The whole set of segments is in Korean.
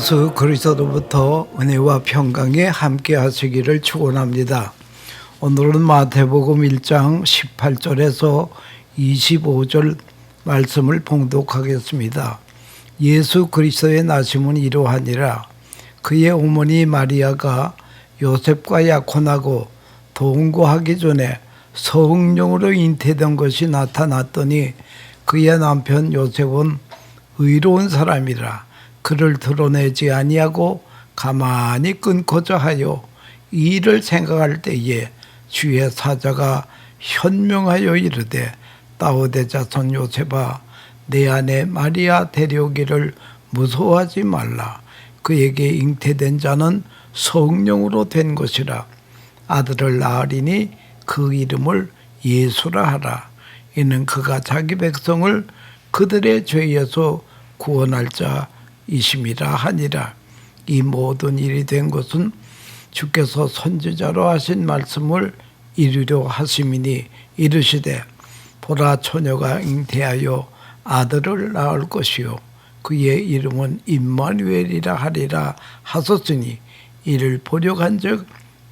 예수 그리스도로부터 은혜와 평강에 함께 하시기를 축원합니다. 오늘은 마태복음 1장 18절에서 25절 말씀을 봉독하겠습니다. 예수 그리스도의 나심은 이러하니라. 그의 어머니 마리아가 요셉과 약혼하고 동거하기 전에 성령으로 잉태된 것이 나타났더니 그의 남편 요셉은 의로운 사람이라. 그를 드러내지 아니하고 가만히 끊고자 하여 이 일을 생각할 때에 주의 사자가 현명하여 이르되 다윗의 자손 요셉아 내 아내 마리아 데려오기를 무서워하지 말라. 그에게 잉태된 자는 성령으로 된 것이라. 아들을 낳으리니 그 이름을 예수라 하라. 이는 그가 자기 백성을 그들의 죄에서 구원할 자이심이라 하니라. 이 모든 일이 된 것은 주께서 선지자로 하신 말씀을 이루려 하심이니 이르시되 보라 처녀가 잉태하여 아들을 낳을 것이요 그의 이름은 임마누엘이라 하리라 하셨으니 이를 보려 간즉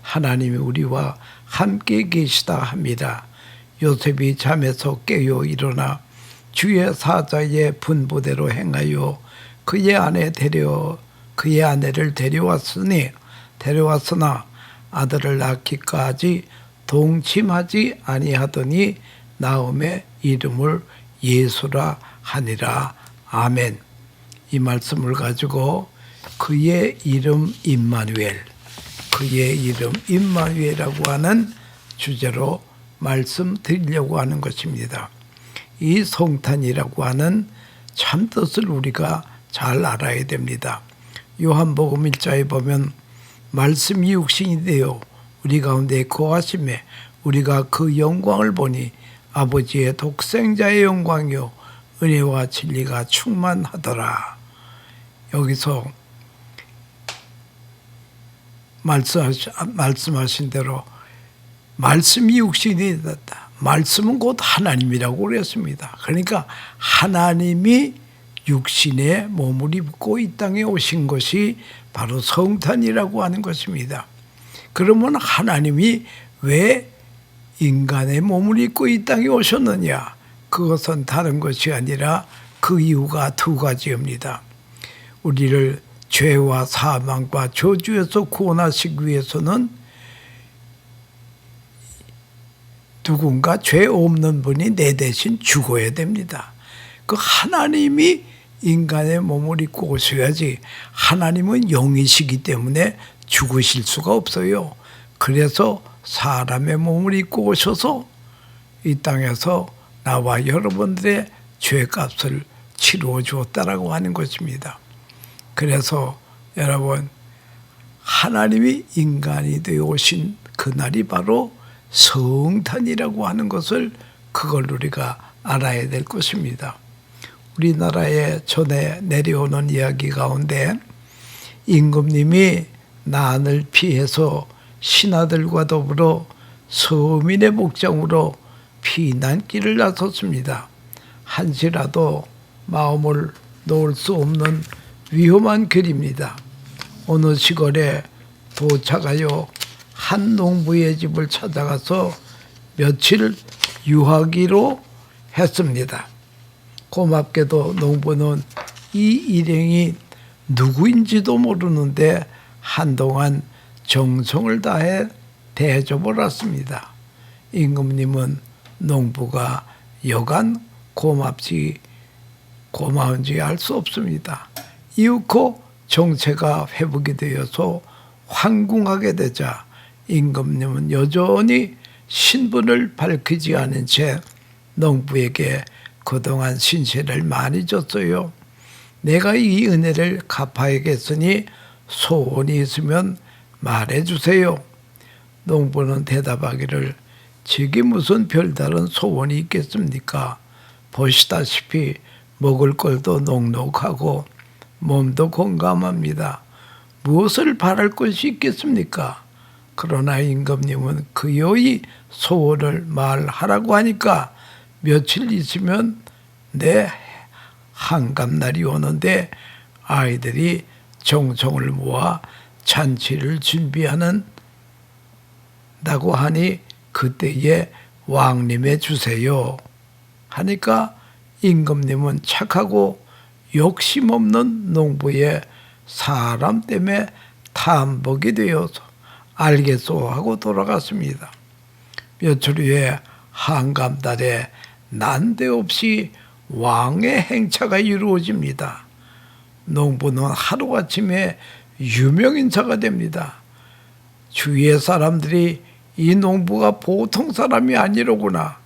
하나님이 우리와 함께 계시다 함이라. 요셉이 잠에서 깨어 일어나 주의 사자의 분부대로 행하여 그의 아내를 데려왔으나 아들을 낳기까지 동침하지 아니하더니 나음의 이름을 예수라 하니라. 아멘. 이 말씀을 가지고 그의 이름 임마누엘이라고 하는 주제로 말씀드리려고 하는 것입니다. 이 성탄이라고 하는 참뜻을 우리가 잘 알아야 됩니다. 요한복음 1장에 보면 말씀이 육신이 되어 우리 가운데 거하심에 우리가 그 영광을 보니 아버지의 독생자의 영광이요 은혜와 진리가 충만하더라. 여기서 말씀하신 대로 말씀이 육신이 됐다. 말씀은 곧 하나님이라고 그랬습니다. 그러니까 하나님이 육신의 몸을 입고 이 땅에 오신 것이 바로 성탄이라고 하는 것입니다. 그러면 하나님이 왜 인간의 몸을 입고 이 땅에 오셨느냐? 그것은 다른 것이 아니라 그 이유가 두 가지입니다. 우리를 죄와 사망과 저주에서 구원하시기 위해서는 누군가 죄 없는 분이 내 대신 죽어야 됩니다. 그 하나님이 인간의 몸을 입고 오셔야지. 하나님은 영이시기 때문에 죽으실 수가 없어요. 그래서 사람의 몸을 입고 오셔서 이 땅에서 나와 여러분들의 죄값을 치루어 주었다라고 하는 것입니다. 그래서 여러분, 하나님이 인간이 되어 오신 그날이 바로 성탄이라고 하는 것을 그걸 우리가 알아야 될 것입니다. 우리나라에 전에 내려오는 이야기 가운데 임금님이 난을 피해서 신하들과 더불어 서민의 목장으로 피난길을 나섰습니다. 한시라도 마음을 놓을 수 없는 위험한 길입니다. 어느 시골에 도착하여 한 농부의 집을 찾아가서 며칠 유하기로 했습니다. 고맙게도 농부는 이 일행이 누구인지도 모르는데 한동안 정성을 다해 대접을 했습니다. 임금님은 농부가 여간 고마운지 알 수 없습니다. 이윽고 정체가 회복이 되어서 황궁하게 되자 임금님은 여전히 신분을 밝히지 않은 채 농부에게 그동안 신세를 많이 줬어요. 내가 이 은혜를 갚아야겠으니 소원이 있으면 말해주세요. 농부는 대답하기를 제게 무슨 별다른 소원이 있겠습니까? 보시다시피 먹을 것도 넉넉하고 몸도 건강합니다. 무엇을 바랄 것이 있겠습니까? 그러나 임금님은 그의 소원을 말하라고 하니까 며칠 있으면 내 한갑날이 오는데 아이들이 정성을 모아 잔치를 준비하는다고 하니 그때에 왕님에 주세요 하니까 임금님은 착하고 욕심 없는 농부의 사람 때문에 탐복이 되어서 알겠소 하고 돌아갔습니다. 며칠 후에 한감달에 난데없이 왕의 행차가 이루어집니다. 농부는 하루아침에 유명인사가 됩니다. 주위의 사람들이 이 농부가 보통 사람이 아니로구나.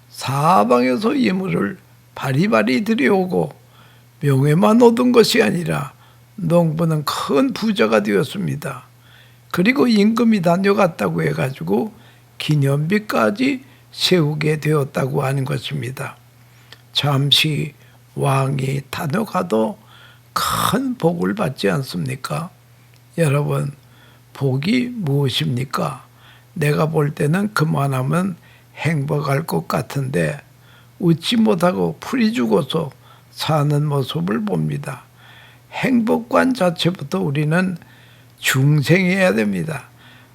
사방에서 예물을 바리바리 들여오고 명예만 얻은 것이 아니라 농부는 큰 부자가 되었습니다. 그리고 임금이 다녀갔다고 해가지고 기념비까지 세우게 되었다고 하는 것입니다. 잠시 왕이 다녀가도 큰 복을 받지 않습니까? 여러분, 복이 무엇입니까? 내가 볼 때는 그만하면 행복할 것 같은데 웃지 못하고 풀이 죽어서 사는 모습을 봅니다. 행복관 자체부터 우리는 중생해야 됩니다.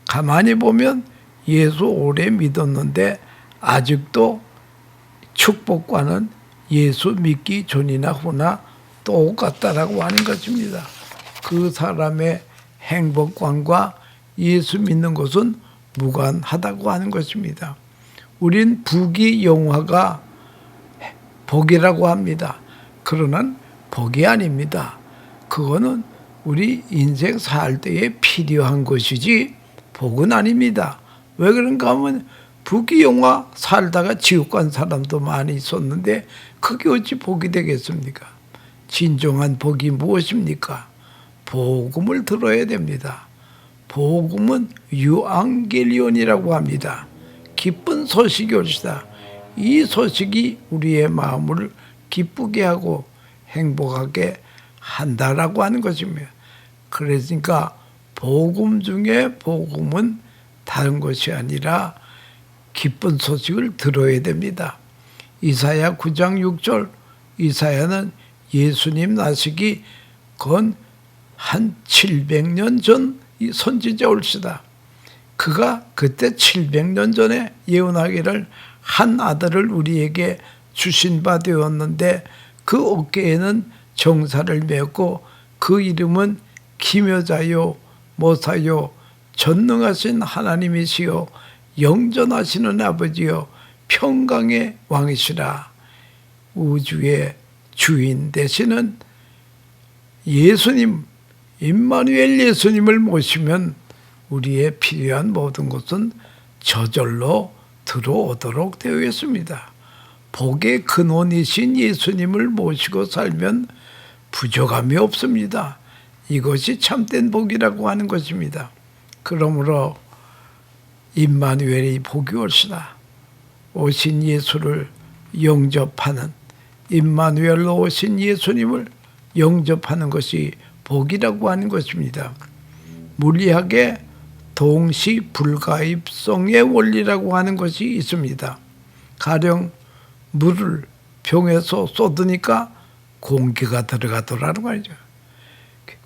가만히 보면 예수 오래 믿었는데 아직도 축복과는 예수 믿기 전이나 후나 똑같다라고 하는 것입니다. 그 사람의 행복관과 예수 믿는 것은 무관하다고 하는 것입니다. 우린 부귀영화가 복이라고 합니다. 그러나 복이 아닙니다. 그거는 우리 인생 살 때에 필요한 것이지 복은 아닙니다. 왜 그런가 하면 부귀영화 살다가 지옥 간 사람도 많이 있었는데 그게 어찌 복이 되겠습니까? 진정한 복이 무엇입니까? 복음을 들어야 됩니다. 복음은 유앙겔리온이라고 합니다. 기쁜 소식이 올시다. 이 소식이 우리의 마음을 기쁘게 하고 행복하게 한다라고 하는 것입니다. 그러니까 복음 중에 복음은 다른 것이 아니라 기쁜 소식을 들어야 됩니다. 이사야 9장 6절, 이사야는 예수님 나시기 건 한 700년 전 선지자 올시다. 그가 그때 700년 전에 예언하기를 한 아들을 우리에게 주신 바 되었는데 그 어깨에는 정사를 메었고 그 이름은 기묘자요 모사요 전능하신 하나님이시요 영전하시는 아버지요 평강의 왕이시라. 우주의 주인 되시는 예수님, 임마누엘 예수님을 모시면 우리의 필요한 모든 것은 저절로 들어오도록 되어 있습니다. 복의 근원이신 예수님을 모시고 살면 부족함이 없습니다. 이것이 참된 복이라고 하는 것입니다. 그러므로 임마누엘이 복이 올시다. 오신 예수를 영접하는, 임마누엘로 오신 예수님을 영접하는 것이 복이라고 하는 것입니다. 물리학의 동시 불가입성의 원리라고 하는 것이 있습니다. 가령 물을 병에서 쏟으니까 공기가 들어가더라는 말이죠.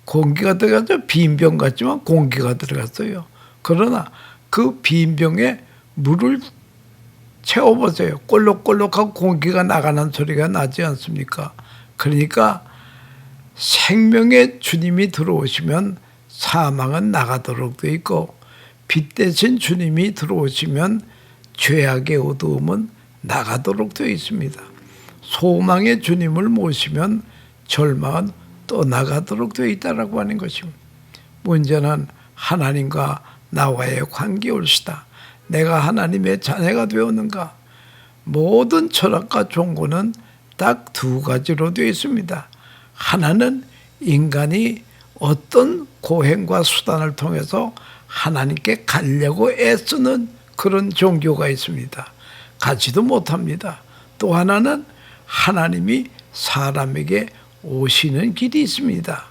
공기가 들어가서 빈 병 같지만 공기가 들어갔어요. 그러나 그 빈 병에 물을 채워보세요. 꼴록꼴록하고 공기가 나가는 소리가 나지 않습니까? 그러니까 생명의 주님이 들어오시면 사망은 나가도록 되어 있고 빛 대신 주님이 들어오시면 죄악의 어두움은 나가도록 되어 있습니다. 소망의 주님을 모시면 절망은 떠나가도록 되어 있다라고 하는 것입니다. 문제는 하나님과 나와의 관계 올시다. 내가 하나님의 자녀가 되었는가? 모든 철학과 종교는 딱 두 가지로 되어 있습니다. 하나는 인간이 어떤 고행과 수단을 통해서 하나님께 가려고 애쓰는 그런 종교가 있습니다. 가지도 못합니다. 또 하나는 하나님이 사람에게 오시는 길이 있습니다.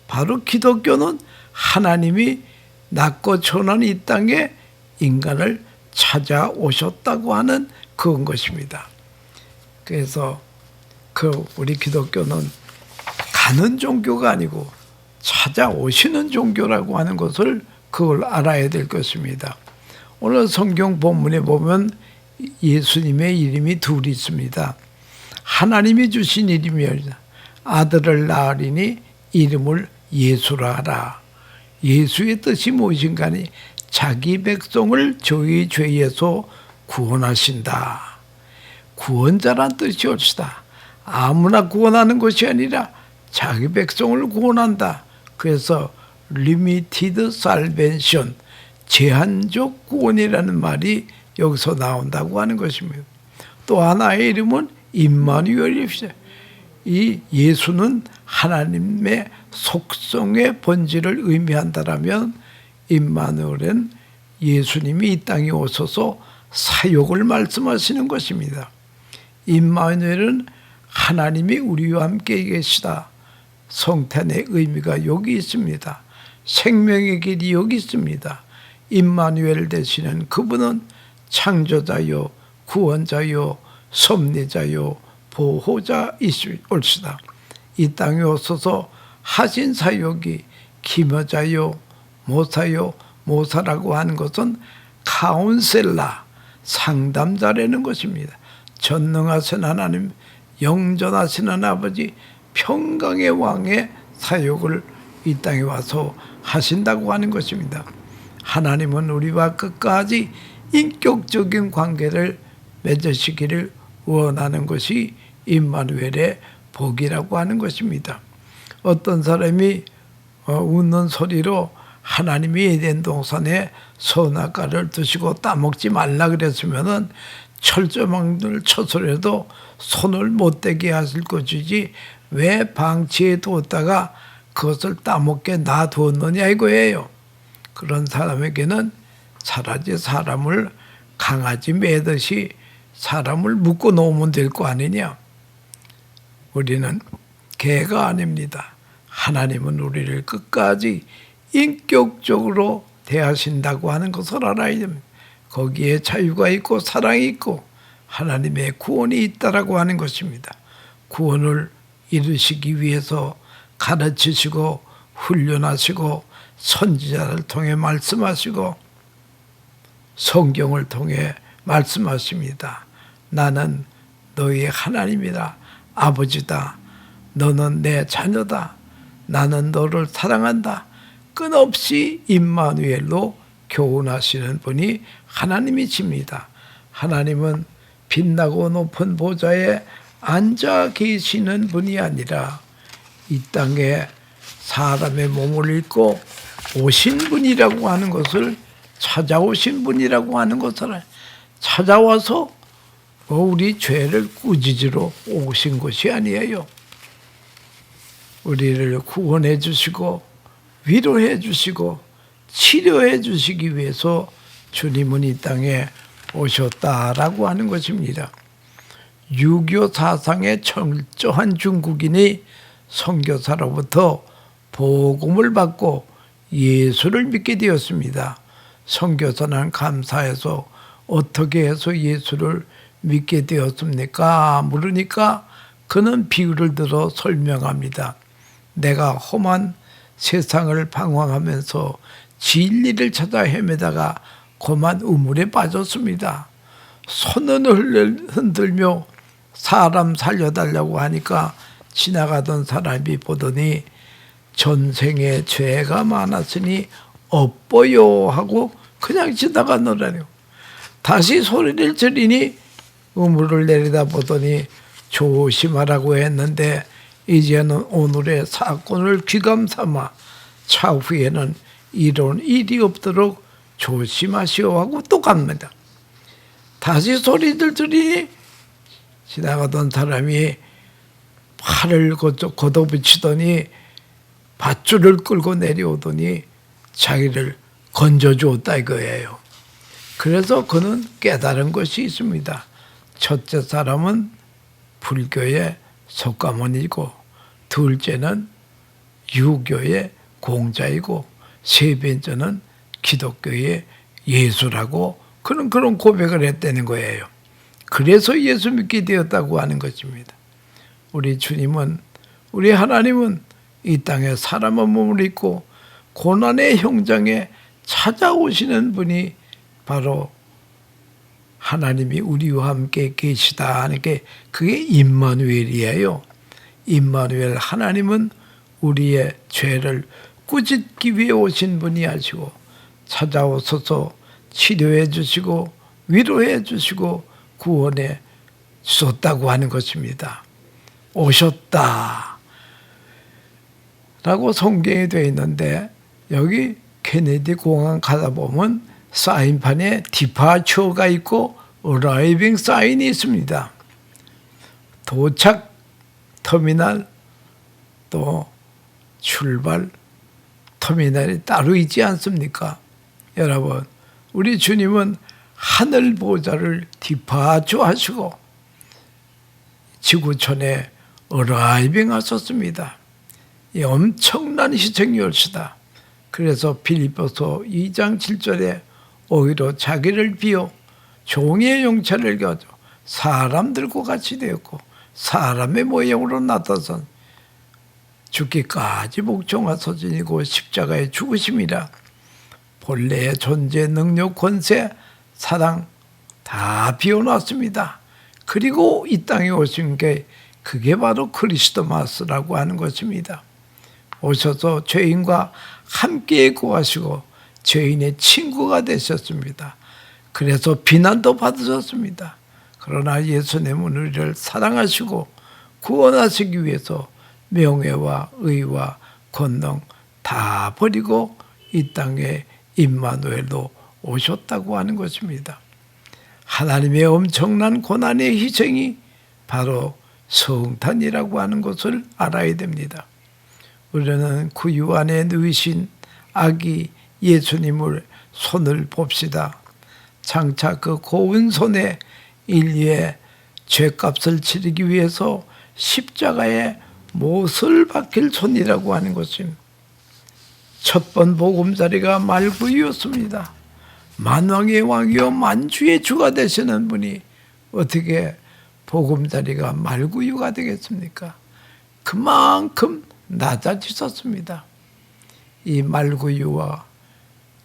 바로 기독교는 하나님이 낮고 천한 이 땅에 인간을 찾아오셨다고 하는 그런 것입니다. 그래서 우리 기독교는 가는 종교가 아니고 찾아오시는 종교라고 하는 것을 그걸 알아야 될 것입니다. 오늘 성경 본문에 보면 예수님의 이름이 둘이 있습니다. 하나님이 주신 이름이었다. 아들을 낳으리니 이름을 예수라 하라. 예수의 뜻이 무엇인가니 자기 백성을 저희 죄에서 구원하신다. 구원자란 뜻이 옳시다. 아무나 구원하는 것이 아니라 자기 백성을 구원한다. 그래서 limited salvation, 제한적 구원이라는 말이 여기서 나온다고 하는 것입니다. 또 하나의 이름은 임마누엘입니다. 이 예수는 하나님의 속성의 본질을 의미한다라면 임마누엘은 예수님이 이 땅에 오셔서 사역을 말씀하시는 것입니다. 임마누엘은 하나님이 우리와 함께 계시다. 성탄의 의미가 여기 있습니다. 생명의 길이 여기 있습니다. 임마누엘 되시는 그분은 창조자요, 구원자요, 섭리자요, 보호자이시올시다. 이 땅에 오셔서 하신 사역이 기묘자요, 모사요, 모사라고 하는 것은 카운셀라, 상담자라는 것입니다. 전능하신 하나님, 영전하시는 아버지, 평강의 왕의 사역을 이 땅에 와서 하신다고 하는 것입니다. 하나님은 우리와 끝까지 인격적인 관계를 맺으시기를 원하는 것이 임마누엘의 복이라고 하는 것입니다. 어떤 사람이 웃는 소리로 하나님이 에덴 동산에 선악과를 드시고 따먹지 말라 그랬으면은 철조망을 쳐서라도 손을 못 대게 하실 것이지 왜 방치해 두었다가 그것을 따먹게 놔두었느냐 이거예요. 그런 사람에게는 차라리 사람을 강아지 매듯이 사람을 묶어 놓으면 될 거 아니냐. 우리는 개가 아닙니다. 하나님은 우리를 끝까지 인격적으로 대하신다고 하는 것을 알아야 됩니다. 거기에 자유가 있고 사랑이 있고 하나님의 구원이 있다라고 하는 것입니다. 구원을 이루시기 위해서 가르치시고 훈련하시고 선지자를 통해 말씀하시고 성경을 통해 말씀하십니다. 나는 너희의 하나님이다. 아버지다. 너는 내 자녀다. 나는 너를 사랑한다. 끊없이 임마누엘로 교훈하시는 분이 하나님이십니다. 하나님은 빛나고 높은 보좌에 앉아 계시는 분이 아니라 이 땅에 사람의 몸을 입고 오신 분이라고 하는 것을 찾아오신 분이라고 하는 것을 찾아와서 우리 죄를 꾸짖으러 오신 것이 아니에요. 우리를 구원해 주시고 위로해 주시고 치료해 주시기 위해서 주님은 이 땅에 오셨다라고 하는 것입니다. 유교 사상에 철저한 중국인이 선교사로부터 복음을 받고 예수를 믿게 되었습니다. 선교사는 감사해서 어떻게 해서 예수를 믿게 되었습니까? 물으니까 그는 비유를 들어 설명합니다. 내가 험한 세상을 방황하면서 진리를 찾아 헤매다가 고만 우물에 빠졌습니다. 손을 흔들며 사람 살려달라고 하니까 지나가던 사람이 보더니 전생에 죄가 많았으니 업보요 하고 그냥 지나가노라요. 다시 소리를 지르니 우물을 내려다보더니 조심하라고 했는데 이제는 오늘의 사건을 귀감삼아 차후에는 이런 일이 없도록 조심하시오 하고 또 갑니다. 다시 소리를 들으니 지나가던 사람이 팔을 걷어붙이더니 밧줄을 끌고 내려오더니 자기를 건져주었다 이거예요. 그래서 그는 깨달은 것이 있습니다. 첫째 사람은 불교의 석가모니고 둘째는 유교의 공자이고 세 번째는 기독교의 예수라고 그런 고백을 했다는 거예요. 그래서 예수 믿게 되었다고 하는 것입니다. 우리 주님은 우리 하나님은 이 땅에 사람의 몸을 입고 고난의 형장에 찾아오시는 분이 바로 하나님이 우리와 함께 계시다 하는 게 그게 임마누엘이에요. 임마누엘, 하나님은 우리의 죄를 꾸짖기 위해 오신 분이 하시고 찾아오셔서 치료해 주시고 위로해 주시고 구원해 주셨다고 하는 것입니다. 오셨다 라고 성경에 되어 있는데 여기 케네디 공항 가다 보면 사인판에 디파처가 있고 어라이빙 사인이 있습니다. 도착 터미널 또 출발 터미널이 따로 있지 않습니까? 여러분, 우리 주님은 하늘 보좌를 디파처 하시고 지구촌에 어라이빙 하셨습니다. 이 엄청난 희생이 옳시다. 그래서 빌립보서 2장 7절에 오히려 자기를 비워 종의 용체를 가져 사람들과 같이 되었고 사람의 모양으로 나타선 죽기까지 복종하사 지니고 십자가에 죽으심이라. 본래의 존재, 능력, 권세, 사랑 다 비워놨습니다. 그리고 이 땅에 오신 게 그게 바로 그리스도마스라고 하는 것입니다. 오셔서 죄인과 함께 구하시고 죄인의 친구가 되셨습니다. 그래서 비난도 받으셨습니다. 그러나 예수님은 우리를 사랑하시고 구원하시기 위해서 명예와 의와 권능 다 버리고 이 땅에 임마누엘로 오셨다고 하는 것입니다. 하나님의 엄청난 고난의 희생이 바로 성탄이라고 하는 것을 알아야 됩니다. 우리는 구유 안에 누이신 아기 예수님을 손을 봅시다. 장차 그 고운 손에 인류의 죄값을 치르기 위해서 십자가에 못을 박힐 손이라고 하는 것입니다. 첫 번 보금자리가 말구유였습니다. 만왕의 왕이요 만주의 주가 되시는 분이 어떻게 보금자리가 말구유가 되겠습니까? 그만큼 낮아지셨습니다. 이 말구유와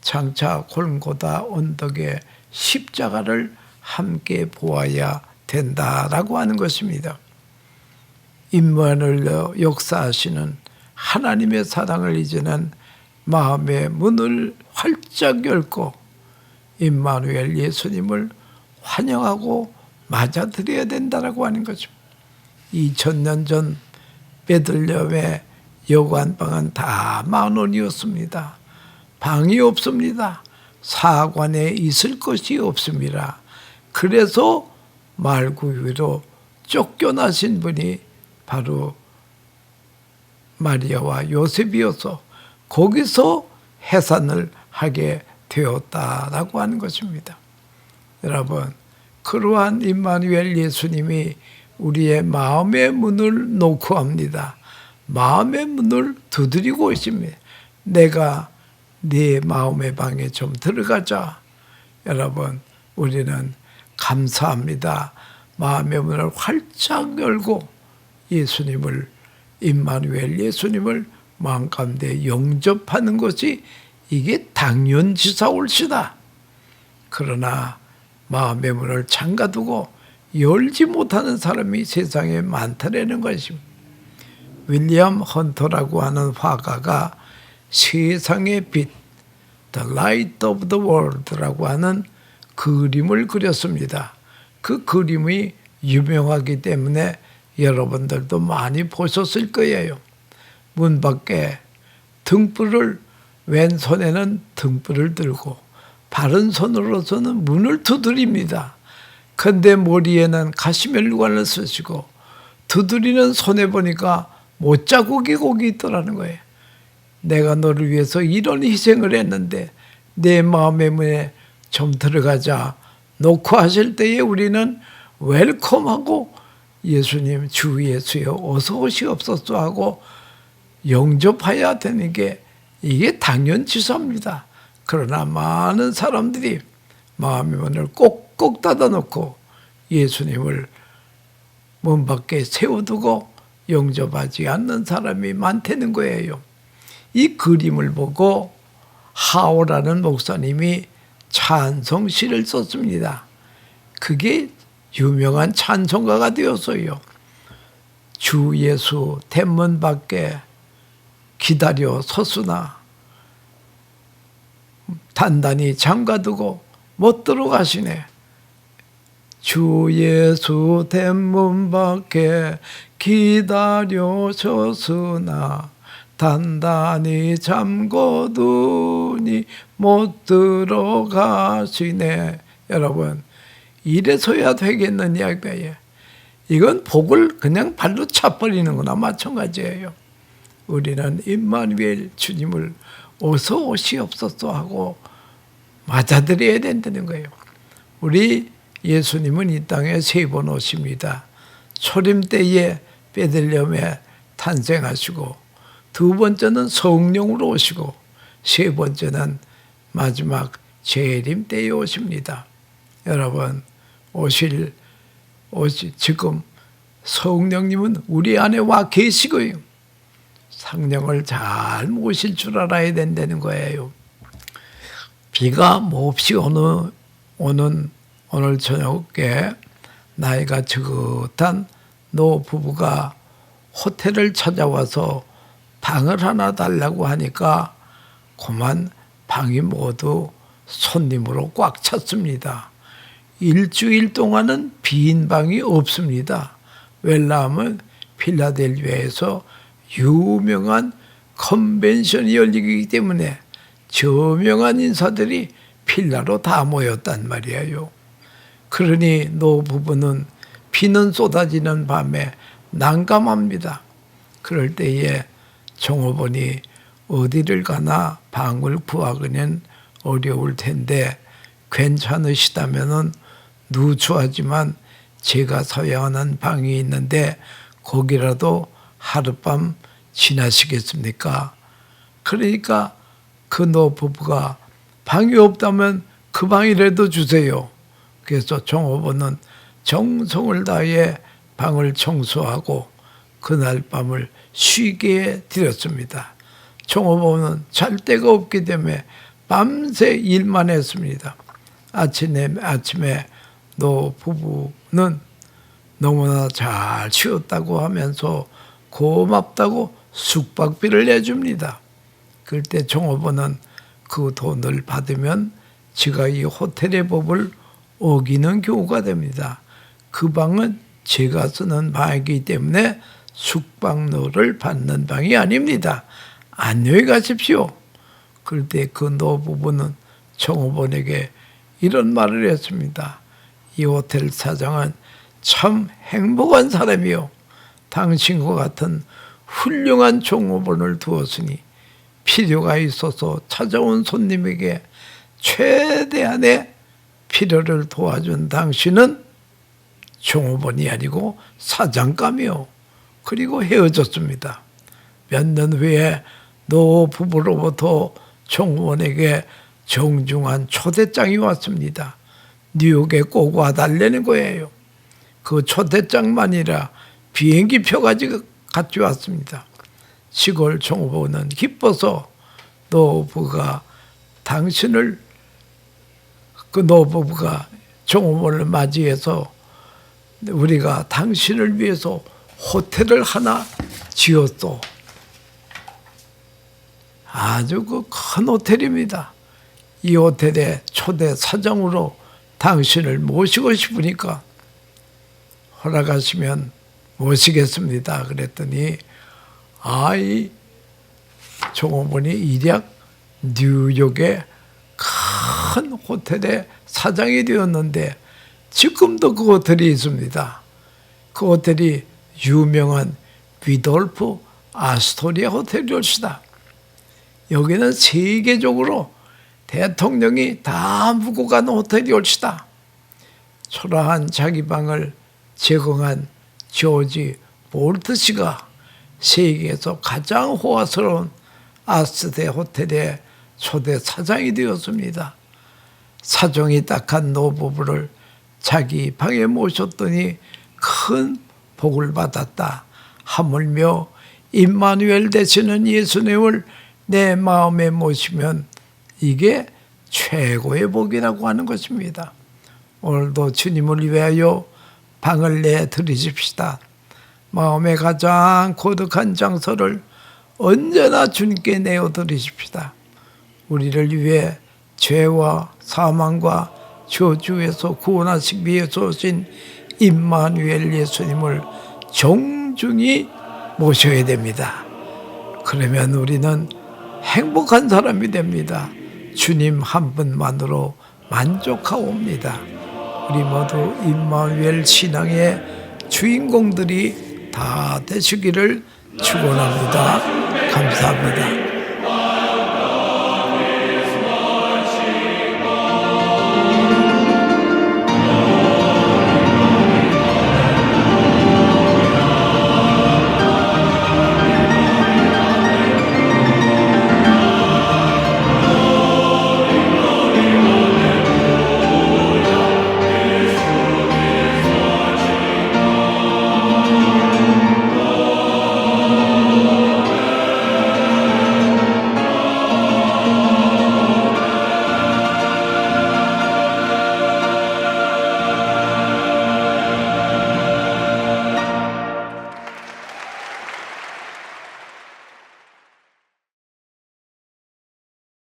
장차 골고다 언덕의 십자가를 함께 보아야 된다라고 하는 것입니다. 임마누엘 역사하시는 하나님의 사랑을 이제는 마음의 문을 활짝 열고 임마누엘 예수님을 환영하고 맞아들여야 된다라고 하는 것입니다. 2000년 전 베들레헴의 여관방은 다 만원이었습니다. 방이 없습니다. 사관에 있을 것이 없습니다. 그래서 말구유로 쫓겨나신 분이 바로 마리아와 요셉이어서 거기서 해산을 하게 되었다라고 하는 것입니다. 여러분, 그러한 임마누엘 예수님이 우리의 마음의 문을 놓고 합니다. 마음의 문을 두드리고 있습니다. 내가 네 마음의 방에 좀 들어가자. 여러분, 우리는 감사합니다. 마음의 문을 활짝 열고 예수님을, 임마누엘 예수님을 마음 가운데 영접하는 것이 이게 당연지사올시다. 그러나 마음의 문을 잠가두고 열지 못하는 사람이 세상에 많다라는 것입니다. 윌리엄 헌터라고 하는 화가가 세상의 빛, The Light of the World라고 하는 그림을 그렸습니다. 그 그림이 유명하기 때문에 여러분들도 많이 보셨을 거예요. 문 밖에 등불을, 왼손에는 등불을 들고 바른 손으로서는 문을 두드립니다. 근데 머리에는 가시멜루관을 쓰시고 두드리는 손에 보니까 못자국이 거기 있더라는 거예요. 내가 너를 위해서 이런 희생을 했는데 내 마음의 문에 좀 들어가자 놓고 하실 때에 우리는 웰컴하고 예수님 주 예수여 어서 오시옵소서 하고 영접해야 되는 게 이게 당연지사입니다. 그러나 많은 사람들이 마음의 문을 꼭꼭 닫아놓고 예수님을 문 밖에 세워두고 영접하지 않는 사람이 많다는 거예요. 이 그림을 보고 하오라는 목사님이 찬송시를 썼습니다. 그게 유명한 찬송가가 되었어요. 주 예수 대문 밖에 기다려 섰으나 단단히 잠가두고 못 들어가시네. 주 예수 대문 밖에 기다려 섰으나 단단히 잠궈두니 못 들어가시네. 여러분, 이래서야 되겠느냐 이거예요. 이건 복을 그냥 발로 차버리는 거나 마찬가지예요. 우리는 임마누엘 주님을 어서 오시옵소서 하고 맞아들여야 된다는 거예요. 우리 예수님은 이 땅에 3번 오십니다. 초림 때에 베들레헴에 탄생하시고, 2번째는 성령으로 오시고, 3번째는 마지막 재림 때에 오십니다. 여러분, 지금 성령님은 우리 안에 와 계시고요. 성령을 잘 모실 줄 알아야 된다는 거예요. 비가 몹시 오는 오늘 저녁에 나이가 지긋한 노부부가 호텔을 찾아와서 방을 하나 달라고 하니까 그만 방이 모두 손님으로 꽉 찼습니다. 일주일 동안은 빈 방이 없습니다. 왜냐하면 필라델피아에서 유명한 컨벤션이 열리기 때문에 저명한 인사들이 필라로 다 모였단 말이에요. 그러니 노부부는 비는 쏟아지는 밤에 난감합니다. 그럴 때에 종업원이 어디를 가나 방을 구하기는 어려울 텐데 괜찮으시다면은 누추하지만 제가 서양하는 방이 있는데 거기라도 하룻밤 지나시겠습니까? 그러니까 그 노부부가 방이 없다면 그 방이라도 주세요. 그래서 종업원은 정성을 다해 방을 청소하고 그날 밤을 쉬게 드렸습니다. 종업원은 잘 데가 없기 때문에 밤새 일만 했습니다. 아침에 노부부는 너무나 잘 쉬었다고 하면서 고맙다고 숙박비를 내줍니다. 그때 종업원은 그 돈을 받으면 제가 이 호텔의 법을 어기는 경우가 됩니다. 그 방은 제가 쓰는 방이기 때문에 숙박료를 받는 방이 아닙니다. 안녕히 가십시오. 그럴 때 그 노부부는 종업원에게 이런 말을 했습니다. 이 호텔 사장은 참 행복한 사람이요. 당신과 같은 훌륭한 종업원을 두었으니 필요가 있어서 찾아온 손님에게 최대한의 필요를 도와준 당신은 종업원이 아니고 사장감이요. 그리고 헤어졌습니다. 몇 년 후에 노부부로부터 종업원에게 정중한 초대장이 왔습니다. 뉴욕에 꼭 와달라는 거예요. 그 초대장만이라 비행기표까지 같이 왔습니다. 시골 종업원은 기뻐서 노부부가 종업원을 맞이해서 우리가 당신을 위해서 호텔을 하나 지었소. 아주 그 큰 호텔입니다. 이 호텔의 초대 사장으로 당신을 모시고 싶으니까 허락하시면 모시겠습니다. 그랬더니 이 종업원이 일약 뉴욕의 큰 호텔의 사장이 되었는데 지금도 그 호텔이 있습니다. 그 호텔이 유명한 위돌프 아스토리아 호텔이었다. 여기는 세계적으로 대통령이 다 묵고 가는 호텔이었다. 초라한 자기 방을 제공한 조지 볼트 씨가 세계에서 가장 호화스러운 아스테 호텔의 초대 사장이 되었습니다. 사정이 딱한 노부부를 자기 방에 모셨더니 큰 복을 받았다. 하물며 임마누엘 되시는 예수님을 내 마음에 모시면 이게 최고의 복이라고 하는 것입니다. 오늘도 주님을 위하여 방을 내드리십시다. 마음의 가장 고독한 장소를 언제나 주님께 내어드리십시다. 우리를 위해 죄와 사망과 저주에서 구원하시기 위해서 오신 임마누엘 예수님을 정중히 모셔야 됩니다. 그러면 우리는 행복한 사람이 됩니다. 주님 한 분만으로 만족하옵니다. 우리 모두 임마누엘 신앙의 주인공들이 다 되시기를 축원합니다. 감사합니다.